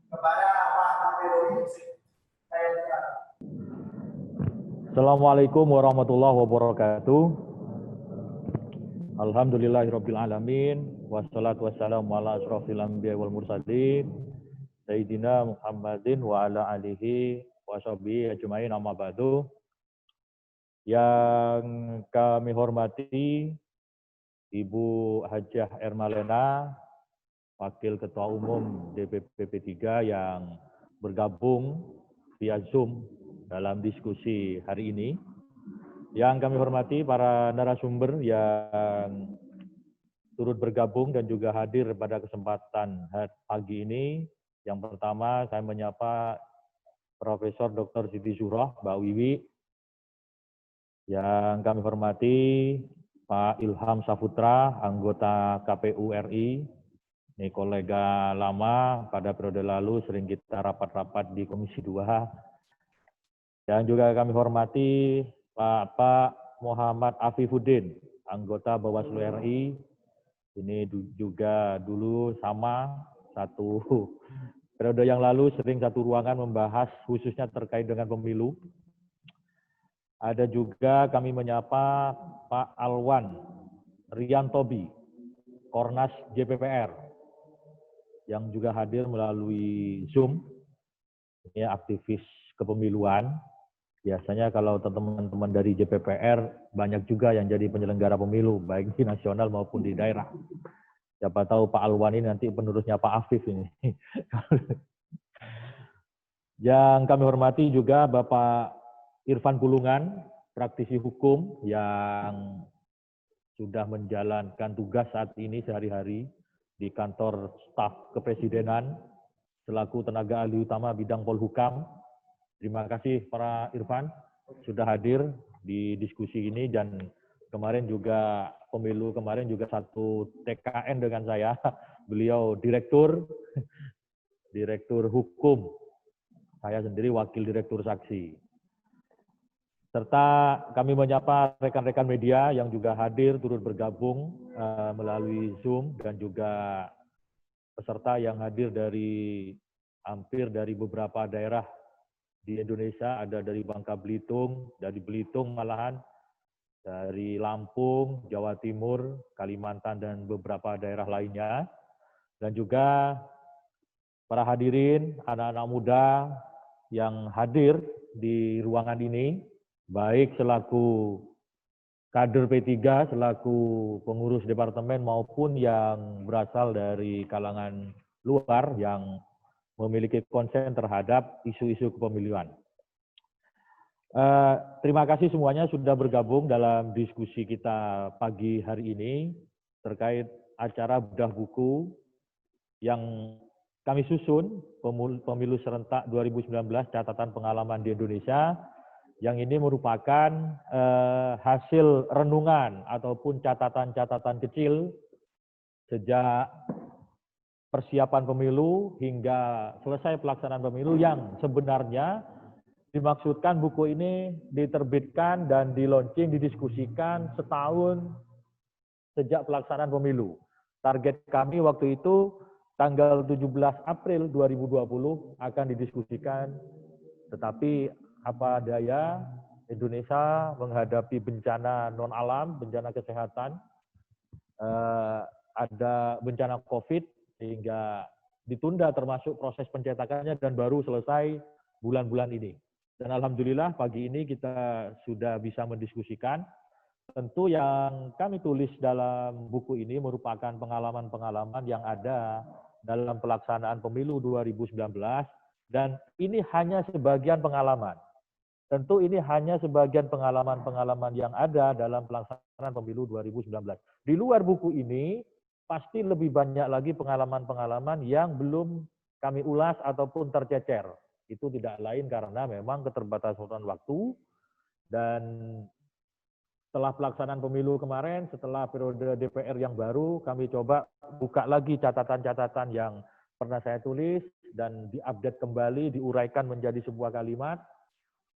kepada Pak Nabil. Assalamualaikum warahmatullahi wabarakatuh. Alhamdulillahirabbil alamin wassalatu wassalamu ala asrofil anbiya wal mursalin sayyidina Muhammadin wa ala alihi washabihi ajmain amma ba'du. Yang kami hormati Ibu Hajah Ermalena, Wakil Ketua Umum DPP P3 yang bergabung via Zoom dalam diskusi hari ini. Yang kami hormati para narasumber yang turut bergabung dan juga hadir pada kesempatan pagi ini. Yang pertama saya menyapa Profesor Dr. Siti Zuhroh, Mbak Wiwi. Yang kami hormati Pak Ilham Saputra, anggota KPU RI. Ini kolega lama, pada periode lalu sering kita rapat-rapat di Komisi 2. Dan juga kami hormati Pak Muhammad Afifuddin, anggota Bawaslu RI. Ini juga dulu sama, satu periode yang lalu sering satu ruangan membahas khususnya terkait dengan pemilu. Ada juga kami menyapa Pak Alwan Riantobi, Kornas JPPR, yang juga hadir melalui Zoom. Ini aktivis kepemiluan. Biasanya kalau teman-teman dari JPPR banyak juga yang jadi penyelenggara pemilu, baik di nasional maupun di daerah. Siapa tahu Pak Alwan ini nanti penerusnya Pak Afif ini. Yang kami hormati juga Bapak Irfan Pulungan, praktisi hukum yang sudah menjalankan tugas saat ini sehari-hari di kantor staf kepresidenan selaku tenaga ahli utama bidang Polhukam. Terima kasih para Irfan sudah hadir di diskusi ini, dan kemarin juga pemilu kemarin juga satu TKN dengan saya. Beliau direktur hukum, saya sendiri wakil direktur saksi. Serta kami menyapa rekan-rekan media yang juga hadir turut bergabung melalui Zoom, dan juga peserta yang hadir dari hampir dari beberapa daerah di Indonesia. Ada dari Bangka Belitung, dari Belitung malahan, dari Lampung, Jawa Timur, Kalimantan, dan beberapa daerah lainnya. Dan juga para hadirin, anak-anak muda yang hadir di ruangan ini, baik selaku kader P3, selaku pengurus departemen, maupun yang berasal dari kalangan luar yang memiliki konsen terhadap isu-isu kepemiluan. Terima kasih semuanya sudah bergabung dalam diskusi kita pagi hari ini terkait acara bedah buku yang kami susun, Pemilu Serentak 2019, Catatan Pengalaman di Indonesia, yang ini merupakan hasil renungan ataupun catatan-catatan kecil sejak persiapan pemilu hingga selesai pelaksanaan pemilu, yang sebenarnya dimaksudkan buku ini diterbitkan dan di-launching, didiskusikan setahun sejak pelaksanaan pemilu. Target kami waktu itu tanggal 17 April 2020 akan didiskusikan, tetapi apa daya, Indonesia menghadapi bencana non-alam, bencana kesehatan, ada bencana COVID, sehingga ditunda termasuk proses pencetakannya, dan baru selesai bulan-bulan ini. Dan alhamdulillah pagi ini kita sudah bisa mendiskusikan. Tentu yang kami tulis dalam buku ini merupakan pengalaman-pengalaman yang ada dalam pelaksanaan pemilu 2019, dan ini hanya sebagian pengalaman. Tentu ini hanya sebagian pengalaman-pengalaman yang ada dalam pelaksanaan pemilu 2019. Di luar buku ini, pasti lebih banyak lagi pengalaman-pengalaman yang belum kami ulas ataupun tercecer. Itu tidak lain karena memang keterbatasan waktu, dan setelah pelaksanaan pemilu kemarin, setelah periode DPR yang baru, kami coba buka lagi catatan-catatan yang pernah saya tulis, dan diupdate kembali, diuraikan menjadi sebuah kalimat,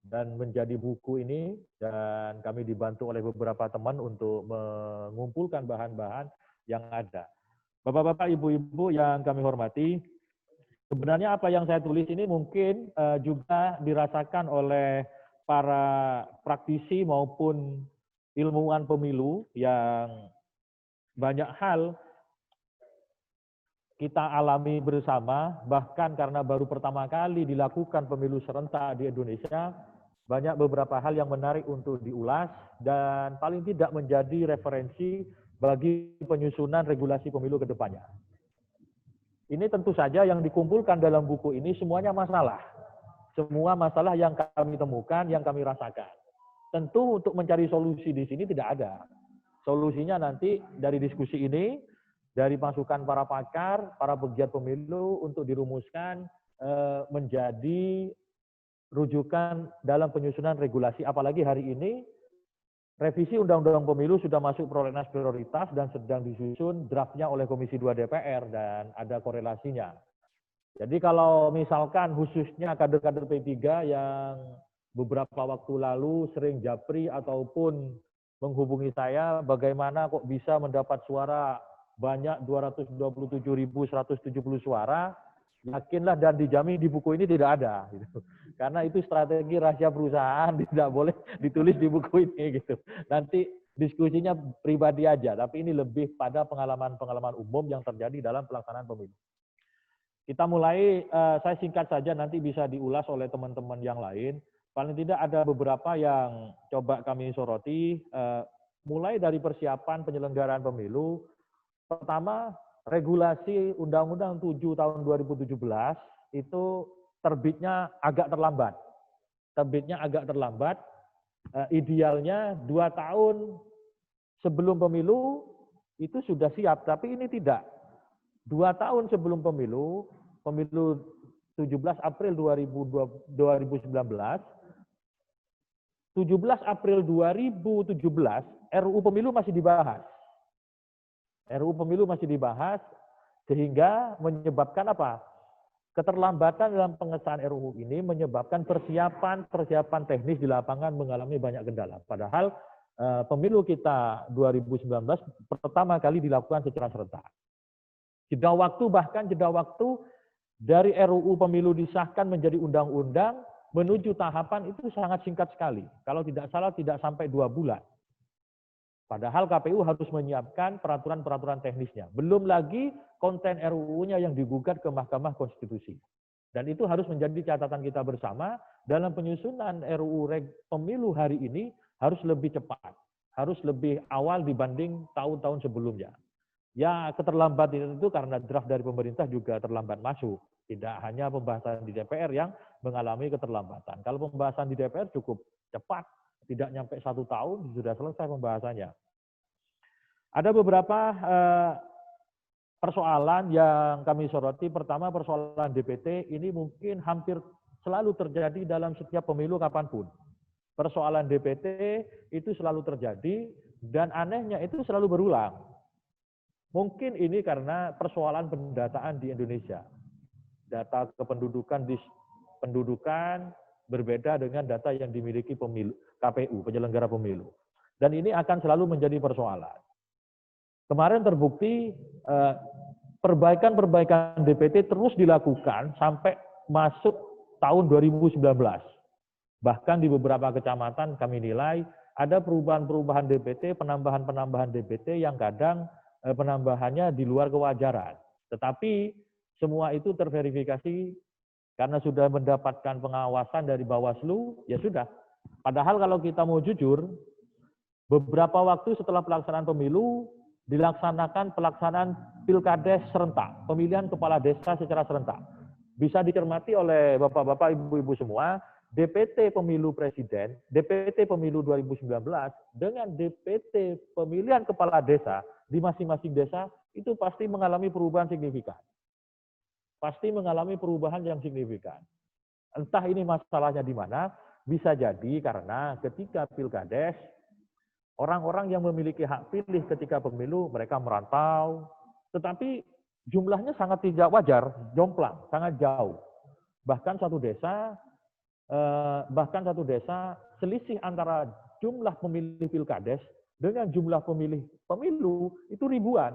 dan menjadi buku ini, dan kami dibantu oleh beberapa teman untuk mengumpulkan bahan-bahan yang ada. Bapak-bapak, ibu-ibu yang kami hormati, Sebenarnya apa yang saya tulis ini mungkin juga dirasakan oleh para praktisi maupun ilmuwan pemilu yang banyak hal kita alami bersama, bahkan karena baru pertama kali dilakukan pemilu serentak di Indonesia, banyak beberapa hal yang menarik untuk diulas dan paling tidak menjadi referensi bagi penyusunan regulasi pemilu ke depannya. Ini tentu saja yang dikumpulkan dalam buku ini semuanya masalah. Semua masalah yang kami temukan, yang kami rasakan. Tentu untuk mencari solusi di sini tidak ada. Solusinya nanti dari diskusi ini, dari masukan para pakar, para pegiat pemilu untuk dirumuskan menjadi rujukan dalam penyusunan regulasi. Apalagi hari ini revisi Undang-Undang Pemilu sudah masuk prolegnas prioritas dan sedang disusun draftnya oleh Komisi 2 DPR dan ada korelasinya. Jadi kalau misalkan khususnya kader-kader P3 yang beberapa waktu lalu sering japri ataupun menghubungi saya, bagaimana kok bisa mendapat suara banyak 227.170 suara, yakinlah dan dijamin di buku ini tidak ada. Gitu. Karena itu strategi rahasia perusahaan, tidak boleh ditulis di buku ini. Gitu. Nanti diskusinya pribadi aja, tapi ini lebih pada pengalaman-pengalaman umum yang terjadi dalam pelaksanaan pemilu. Kita mulai, saya singkat saja, nanti bisa diulas oleh teman-teman yang lain. Paling tidak ada beberapa yang coba kami soroti, mulai dari persiapan penyelenggaraan pemilu. Pertama, regulasi Undang-Undang 7 tahun 2017 itu terbitnya agak terlambat. Terbitnya agak terlambat, idealnya 2 tahun sebelum pemilu itu sudah siap, tapi ini tidak. 2 tahun sebelum pemilu 17 April 2019, 17 April 2017, RUU Pemilu masih dibahas. RUU Pemilu masih dibahas, sehingga menyebabkan apa? Keterlambatan dalam pengesahan RUU ini menyebabkan persiapan teknis di lapangan mengalami banyak kendala. Padahal pemilu kita 2019 pertama kali dilakukan secara serentak. Jeda waktu dari RUU Pemilu disahkan menjadi undang-undang menuju tahapan itu sangat singkat sekali. Kalau tidak salah tidak sampai 2 bulan. Padahal KPU harus menyiapkan peraturan-peraturan teknisnya. Belum lagi konten RUU-nya yang digugat ke Mahkamah Konstitusi. Dan itu harus menjadi catatan kita bersama dalam penyusunan RUU Pemilu hari ini harus lebih cepat. Harus lebih awal dibanding tahun-tahun sebelumnya. Ya, keterlambatan itu karena draft dari pemerintah juga terlambat masuk. Tidak hanya pembahasan di DPR yang mengalami keterlambatan. Kalau pembahasan di DPR cukup cepat, tidak nyampe 1 tahun sudah selesai pembahasannya. Ada beberapa persoalan yang kami soroti. Pertama, persoalan DPT ini mungkin hampir selalu terjadi dalam setiap pemilu kapanpun. Persoalan DPT itu selalu terjadi dan anehnya itu selalu berulang. Mungkin ini karena persoalan pendataan di Indonesia. Data kependudukan di pendudukan berbeda dengan data yang dimiliki KPU, penyelenggara pemilu. Dan ini akan selalu menjadi persoalan. Kemarin terbukti perbaikan-perbaikan DPT terus dilakukan sampai masuk tahun 2019. Bahkan di beberapa kecamatan kami nilai ada perubahan-perubahan DPT, penambahan-penambahan DPT yang kadang penambahannya di luar kewajaran. Tetapi semua itu terverifikasi karena sudah mendapatkan pengawasan dari Bawaslu, ya sudah. Padahal kalau kita mau jujur, beberapa waktu setelah pelaksanaan pemilu, dilaksanakan pelaksanaan pilkades serentak, pemilihan kepala desa secara serentak. Bisa dicermati oleh bapak-bapak, ibu-ibu semua, DPT pemilu presiden, DPT pemilu 2019, dengan DPT pemilihan kepala desa di masing-masing desa, itu pasti mengalami perubahan signifikan. Pasti mengalami perubahan yang signifikan. Entah ini masalahnya di mana, bisa jadi karena ketika pilkades, orang-orang yang memiliki hak pilih ketika pemilu, mereka merantau, tetapi jumlahnya sangat tidak wajar, jomplang, sangat jauh. Bahkan satu desa, selisih antara jumlah pemilih pilkades dengan jumlah pemilih pemilu itu ribuan.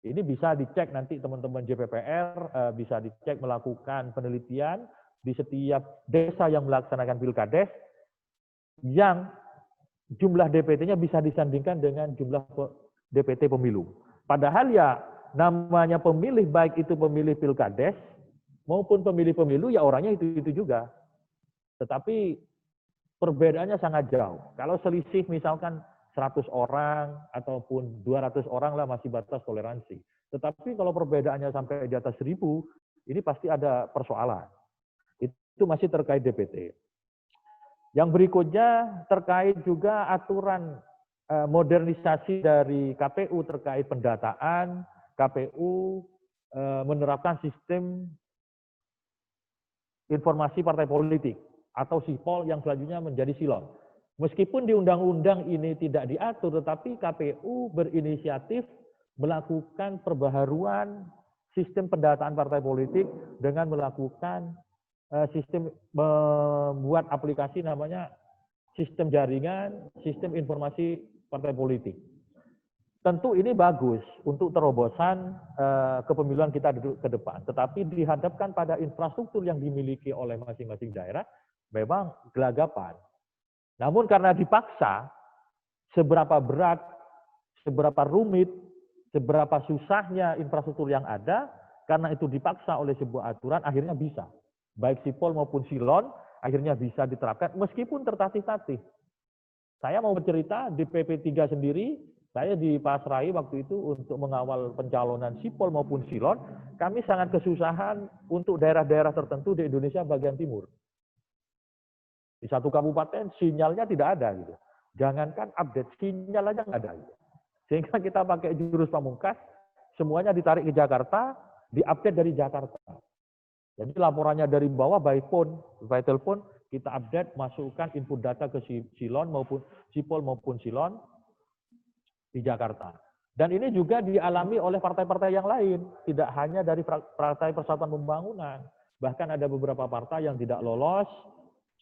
Ini bisa dicek nanti teman-teman JPPR, bisa dicek melakukan penelitian di setiap desa yang melaksanakan Pilkades, yang jumlah DPT-nya bisa disandingkan dengan jumlah DPT pemilu. Padahal ya namanya pemilih, baik itu pemilih Pilkades maupun pemilih pemilu, ya orangnya itu-itu juga. Tetapi perbedaannya sangat jauh. Kalau selisih misalkan 100 orang ataupun 200 orang lah masih batas toleransi. Tetapi kalau perbedaannya sampai di atas 1000, ini pasti ada persoalan. Itu masih terkait DPT. Yang berikutnya terkait juga aturan modernisasi dari KPU terkait pendataan. KPU menerapkan sistem informasi partai politik atau SIPOL yang selanjutnya menjadi silon. Meskipun di undang-undang ini tidak diatur, tetapi KPU berinisiatif melakukan perbaharuan sistem pendataan partai politik dengan melakukan sistem membuat aplikasi namanya sistem jaringan, sistem informasi partai politik. Tentu ini bagus untuk terobosan kepemiluan kita ke depan. Tetapi dihadapkan pada infrastruktur yang dimiliki oleh masing-masing daerah, memang gelagapan. Namun karena dipaksa, seberapa berat, seberapa rumit, seberapa susahnya infrastruktur yang ada, karena itu dipaksa oleh sebuah aturan, akhirnya bisa. Baik SIPOL maupun SILON, akhirnya bisa diterapkan, meskipun tertatih-tatih. Saya mau bercerita, di PP3 sendiri, saya dipasrai waktu itu untuk mengawal pencalonan SIPOL maupun SILON, kami sangat kesusahan untuk daerah-daerah tertentu di Indonesia bagian timur. Di satu kabupaten sinyalnya tidak ada gitu. Jangankan update sinyal aja nggak ada. Gitu. Sehingga kita pakai jurus pamungkas, semuanya ditarik ke Jakarta, diupdate dari Jakarta. Jadi laporannya dari bawah by phone, by telepon, kita update, masukkan input data ke SILON maupun SIPOL maupun SILON di Jakarta. Dan ini juga dialami oleh partai-partai yang lain, tidak hanya dari Partai Persatuan Pembangunan. Bahkan ada beberapa partai yang tidak lolos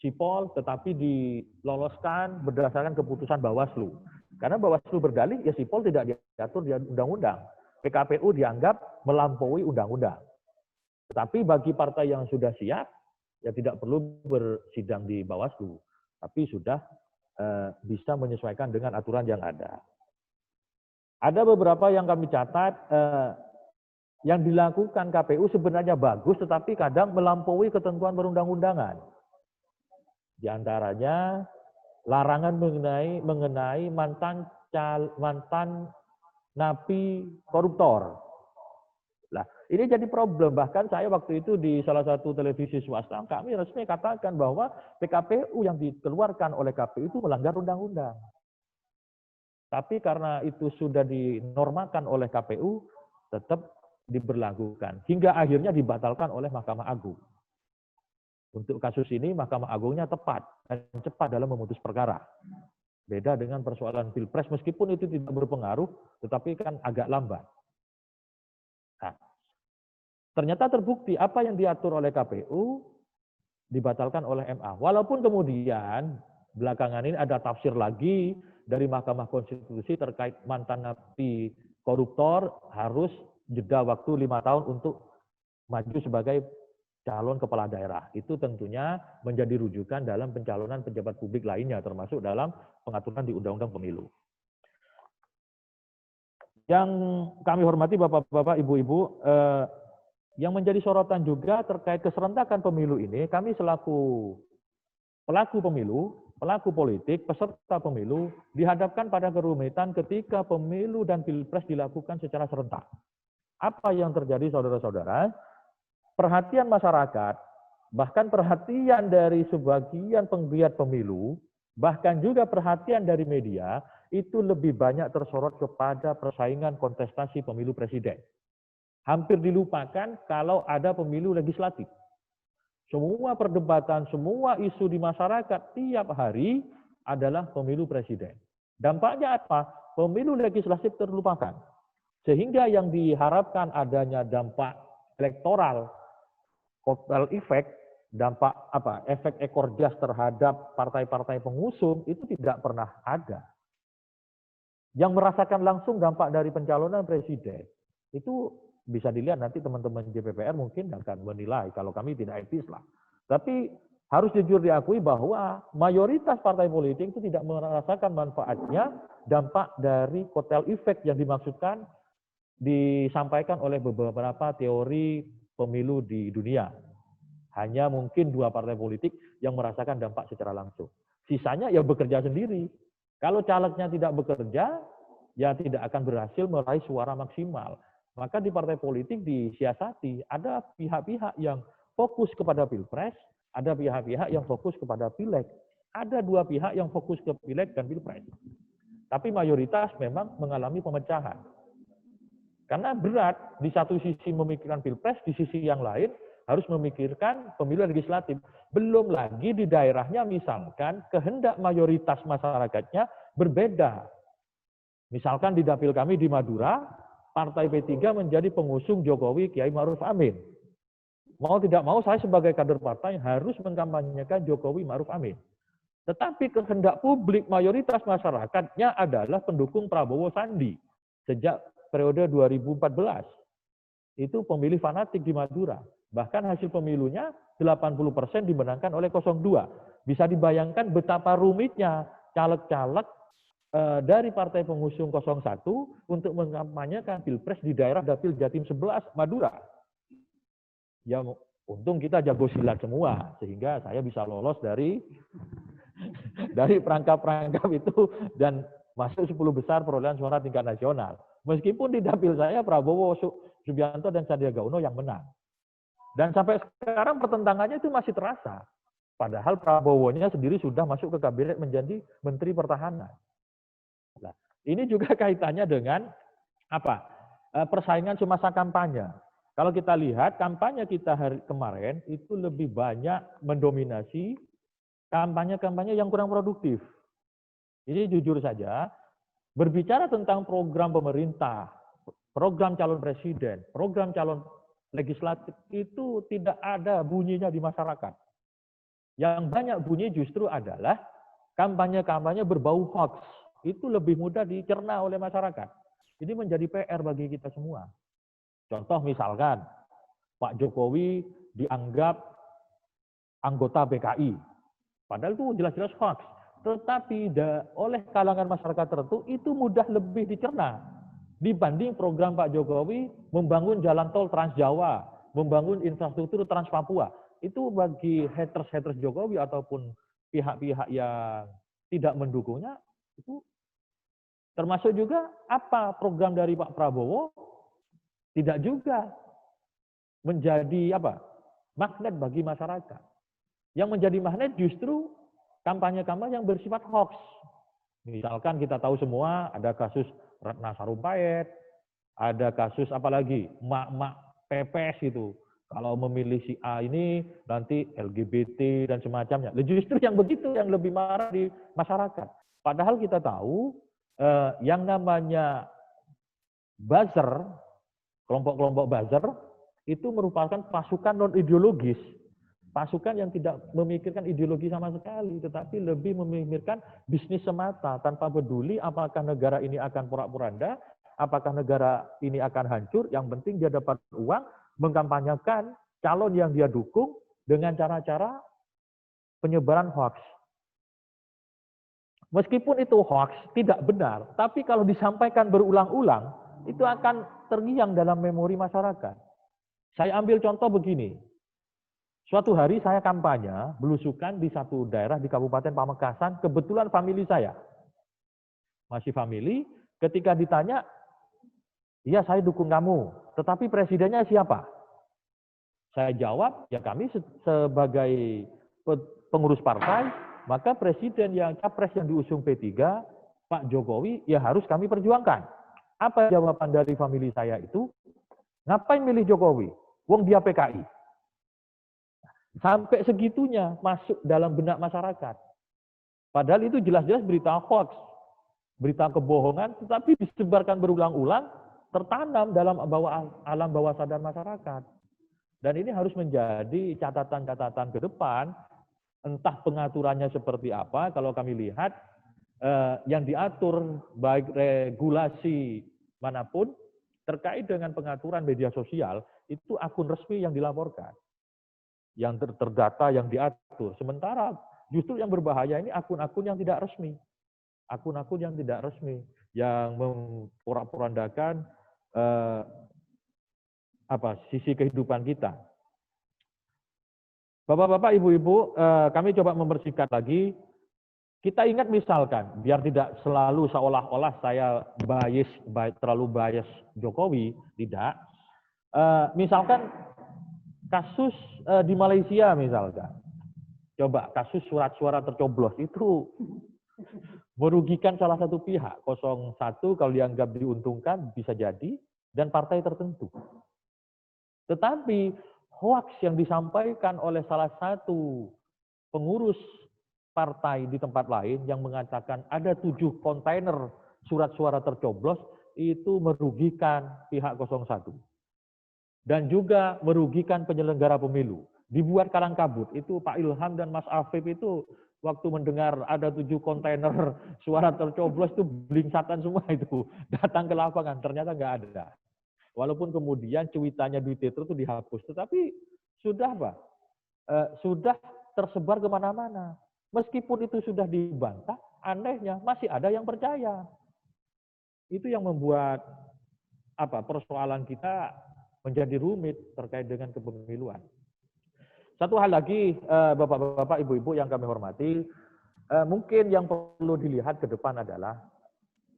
SIPOL, tetapi diloloskan berdasarkan keputusan Bawaslu. Karena Bawaslu berdalih, ya SIPOL tidak diatur di undang-undang. PKPU dianggap melampaui undang-undang. Tetapi bagi partai yang sudah siap, ya tidak perlu bersidang di Bawaslu, tapi sudah bisa menyesuaikan dengan aturan yang ada. Ada beberapa yang kami catat, yang dilakukan KPU sebenarnya bagus, tetapi kadang melampaui ketentuan perundang-undangan. Di antaranya larangan mengenai mantan napi koruptor. Nah, ini jadi problem. Bahkan saya waktu itu di salah satu televisi swasta, kami resmi katakan bahwa PKPU yang dikeluarkan oleh KPU itu melanggar undang-undang. Tapi karena itu sudah dinormakan oleh KPU, tetap diberlakukan. Hingga akhirnya dibatalkan oleh Mahkamah Agung. Untuk kasus ini Mahkamah Agungnya tepat dan cepat dalam memutus perkara. Beda dengan persoalan Pilpres, meskipun itu tidak berpengaruh, tetapi kan agak lambat. Nah, ternyata terbukti apa yang diatur oleh KPU dibatalkan oleh MA. Walaupun kemudian belakangan ini ada tafsir lagi dari Mahkamah Konstitusi terkait mantan napi koruptor harus jeda waktu 5 tahun untuk maju sebagai calon kepala daerah. Itu tentunya menjadi rujukan dalam pencalonan pejabat publik lainnya, termasuk dalam pengaturan di Undang-Undang Pemilu. Yang kami hormati Bapak-Bapak, Ibu-Ibu, yang menjadi sorotan juga terkait keserentakan pemilu ini, kami selaku pelaku pemilu, pelaku politik, peserta pemilu, dihadapkan pada kerumitan ketika pemilu dan Pilpres dilakukan secara serentak. Apa yang terjadi, saudara-saudara? Perhatian masyarakat, bahkan perhatian dari sebagian penggiat pemilu, bahkan juga perhatian dari media, itu lebih banyak tersorot kepada persaingan kontestasi pemilu presiden. Hampir dilupakan kalau ada pemilu legislatif. Semua perdebatan, semua isu di masyarakat tiap hari adalah pemilu presiden. Dampaknya apa? Pemilu legislatif terlupakan. Sehingga yang diharapkan adanya dampak elektoral, kotel efek, dampak apa? Efek ekor jas terhadap partai-partai pengusung itu tidak pernah ada. Yang merasakan langsung dampak dari pencalonan presiden Itu bisa dilihat nanti teman-teman JPPR mungkin akan menilai kalau kami tidak etis lah. Tapi harus jujur diakui bahwa mayoritas partai politik itu tidak merasakan manfaatnya dampak dari kotel efek yang dimaksudkan disampaikan oleh beberapa teori pemilu di dunia. Hanya mungkin 2 partai politik yang merasakan dampak secara langsung. Sisanya ya bekerja sendiri. Kalau calegnya tidak bekerja, ya tidak akan berhasil meraih suara maksimal. Maka di partai politik disiasati, ada pihak-pihak yang fokus kepada pilpres, ada pihak-pihak yang fokus kepada pileg. Ada 2 pihak yang fokus ke pileg dan pilpres. Tapi mayoritas memang mengalami pemecahan. Karena berat, di satu sisi memikirkan pilpres, di sisi yang lain harus memikirkan pemilu legislatif. Belum lagi di daerahnya misalkan kehendak mayoritas masyarakatnya berbeda. Misalkan di dapil kami di Madura, Partai P3 menjadi pengusung Jokowi Kiai Ma'ruf Amin. Mau tidak mau saya sebagai kader partai harus mengkampanyekan Jokowi Ma'ruf Amin. Tetapi kehendak publik mayoritas masyarakatnya adalah pendukung Prabowo Sandi. Sejak periode 2014. Itu pemilih fanatik di Madura. Bahkan hasil pemilunya 80% dimenangkan oleh 02. Bisa dibayangkan betapa rumitnya caleg-caleg dari partai pengusung 01 untuk mengkampanyekan pilpres di daerah dapil Jatim 11 Madura. Ya untung kita jago silat semua sehingga saya bisa lolos dari perangkap-perangkap itu dan masuk 10 besar perolehan suara tingkat nasional. Meskipun di dapil saya Prabowo Subianto dan Sandiaga Uno yang menang. Dan sampai sekarang pertentangannya itu masih terasa. Padahal Prabowo-nya sendiri sudah masuk ke kabinet menjadi Menteri Pertahanan. Nah, ini juga kaitannya dengan apa? Persaingan semasa kampanye. Kalau kita lihat kampanye kita hari kemarin itu lebih banyak mendominasi kampanye-kampanye yang kurang produktif. Jadi jujur saja, berbicara tentang program pemerintah, program calon presiden, program calon legislatif itu tidak ada bunyinya di masyarakat. Yang banyak bunyi justru adalah kampanye-kampanye berbau hoax. Itu lebih mudah dicerna oleh masyarakat. Ini menjadi PR bagi kita semua. Contoh misalkan, Pak Jokowi dianggap anggota PKI. Padahal itu jelas-jelas hoax. Tetapi oleh kalangan masyarakat tertentu itu mudah lebih dicerna dibanding program Pak Jokowi membangun jalan tol Trans Jawa, membangun infrastruktur Trans Papua. Itu bagi haters-haters Jokowi ataupun pihak-pihak yang tidak mendukungnya, itu termasuk juga apa program dari Pak Prabowo tidak juga menjadi magnet bagi masyarakat. Yang menjadi magnet justru kampanye-kampanye yang bersifat hoax. Misalkan kita tahu semua ada kasus Ratna Sarumpait, ada kasus apalagi mak-mak pepes itu. Kalau memilih si A ini nanti LGBT dan semacamnya. Justru yang begitu yang lebih marah di masyarakat. Padahal kita tahu yang namanya buzzer, kelompok-kelompok buzzer itu merupakan pasukan non ideologis. Pasukan yang tidak memikirkan ideologi sama sekali, tetapi lebih memikirkan bisnis semata, tanpa peduli apakah negara ini akan porak-poranda, apakah negara ini akan hancur, yang penting dia dapat uang, mengkampanyekan calon yang dia dukung dengan cara-cara penyebaran hoax. Meskipun itu hoax, tidak benar, tapi kalau disampaikan berulang-ulang, itu akan terngiang dalam memori masyarakat. Saya ambil contoh begini. Suatu hari saya kampanye belusukan di satu daerah di Kabupaten Pamekasan, kebetulan famili saya. Masih famili, ketika ditanya, iya saya dukung kamu, tetapi presidennya siapa? Saya jawab, ya kami sebagai pengurus partai, maka presiden yang capres yang diusung P3, Pak Jokowi, ya harus kami perjuangkan. Apa jawaban dari famili saya itu? Ngapain milih Jokowi? Wong dia PKI. Sampai segitunya masuk dalam benak masyarakat. Padahal itu jelas-jelas berita hoax, berita kebohongan, tetapi disebarkan berulang-ulang, tertanam dalam alam bawah sadar masyarakat. Dan ini harus menjadi catatan-catatan ke depan, entah pengaturannya seperti apa, kalau kami lihat yang diatur baik regulasi manapun, terkait dengan pengaturan media sosial, itu akun resmi yang dilaporkan, yang terdata, yang diatur. Sementara justru yang berbahaya ini akun-akun yang tidak resmi. Akun-akun yang tidak resmi, yang memporak-porandakan sisi kehidupan kita. Bapak-bapak, ibu-ibu, kami coba mempersingkat lagi. Kita ingat misalkan, biar tidak selalu seolah-olah saya terlalu bias Jokowi, tidak. Misalkan kasus di Malaysia misalkan. Coba kasus surat suara tercoblos itu merugikan salah satu pihak. 01 kalau dianggap diuntungkan bisa jadi, dan partai tertentu. Tetapi hoaks yang disampaikan oleh salah satu pengurus partai di tempat lain yang mengatakan ada 7 kontainer surat suara tercoblos, itu merugikan pihak 01. Dan juga merugikan penyelenggara pemilu. Dibuat kalang kabut. Itu Pak Ilham dan Mas Afif itu waktu mendengar ada 7 kontainer suara tercoblos itu blingsatan semua itu. Datang ke lapangan, ternyata nggak ada. Walaupun kemudian cuitannya di Twitter itu dihapus. Tetapi sudah sudah tersebar kemana-mana. Meskipun itu sudah dibantah, anehnya masih ada yang percaya. Itu yang membuat persoalan kita menjadi rumit terkait dengan kepemiluan. Satu hal lagi, Bapak-bapak, Ibu-ibu yang kami hormati, mungkin yang perlu dilihat ke depan adalah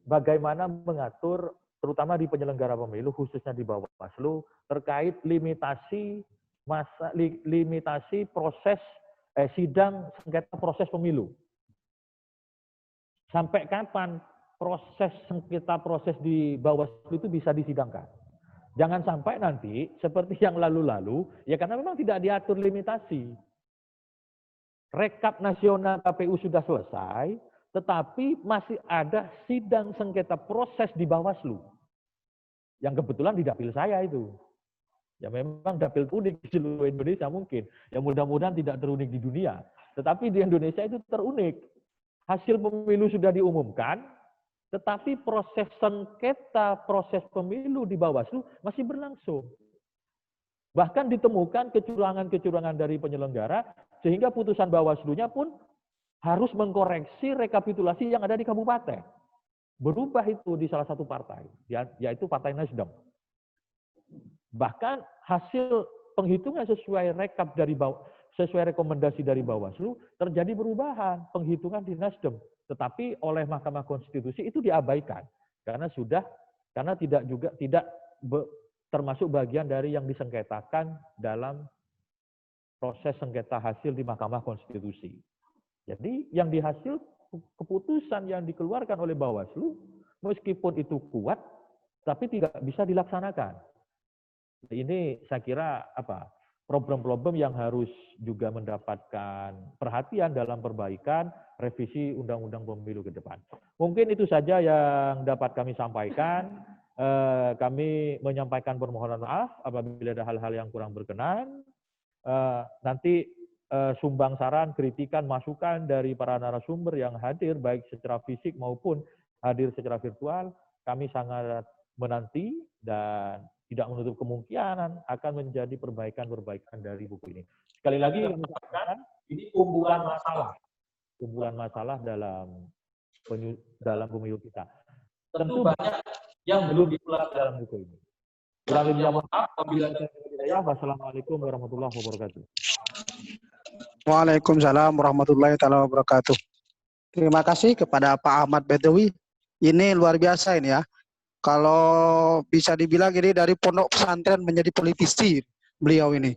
bagaimana mengatur, terutama di penyelenggara pemilu, khususnya di Bawaslu, terkait limitasi proses sidang sengketa proses pemilu. Sampai kapan proses sengketa proses di Bawaslu itu bisa disidangkan? Jangan sampai nanti seperti yang lalu-lalu, ya karena memang tidak diatur limitasi. Rekap nasional KPU sudah selesai, tetapi masih ada sidang sengketa proses di Bawaslu. Yang kebetulan di dapil saya itu. Ya memang dapil unik di seluruh Indonesia mungkin. Ya mudah-mudahan tidak terunik di dunia. Tetapi di Indonesia itu terunik. Hasil pemilu sudah diumumkan, tetapi proses sengketa proses pemilu di Bawaslu masih berlangsung. Bahkan ditemukan kecurangan-kecurangan dari penyelenggara, sehingga putusan Bawaslu-nya pun harus mengkoreksi rekapitulasi yang ada di kabupaten. Berubah itu di salah satu partai, yaitu Partai Nasdem. Bahkan hasil penghitungan sesuai rekomendasi dari Bawaslu terjadi perubahan penghitungan di Nasdem, tetapi oleh Mahkamah Konstitusi itu diabaikan karena tidak termasuk bagian dari yang disengketakan dalam proses sengketa hasil di Mahkamah Konstitusi. Jadi yang dihasil keputusan yang dikeluarkan oleh Bawaslu meskipun itu kuat tapi tidak bisa dilaksanakan. Ini saya kira problem-problem yang harus juga mendapatkan perhatian dalam perbaikan revisi Undang-Undang Pemilu ke depan. Mungkin itu saja yang dapat kami sampaikan. Kami menyampaikan permohonan maaf apabila ada hal-hal yang kurang berkenan. Nanti sumbang saran, kritikan, masukan dari para narasumber yang hadir baik secara fisik maupun hadir secara virtual, kami sangat menanti dan tidak menutup kemungkinan akan menjadi perbaikan-perbaikan dari buku ini. Sekali lagi kami sampaikan, ini kumpulan masalah dalam pemilu kita. Tentu banyak yang belum diulas dalam buku ini. Kurang lebih mohon maaf apabila saya. Wassalamualaikum warahmatullahi wabarakatuh. Waalaikumsalam warahmatullahi wabarakatuh. Terima kasih kepada Pak Ahmad Badawi. Ini luar biasa ini ya. Kalau bisa dibilang ini dari pondok pesantren menjadi politisi beliau ini.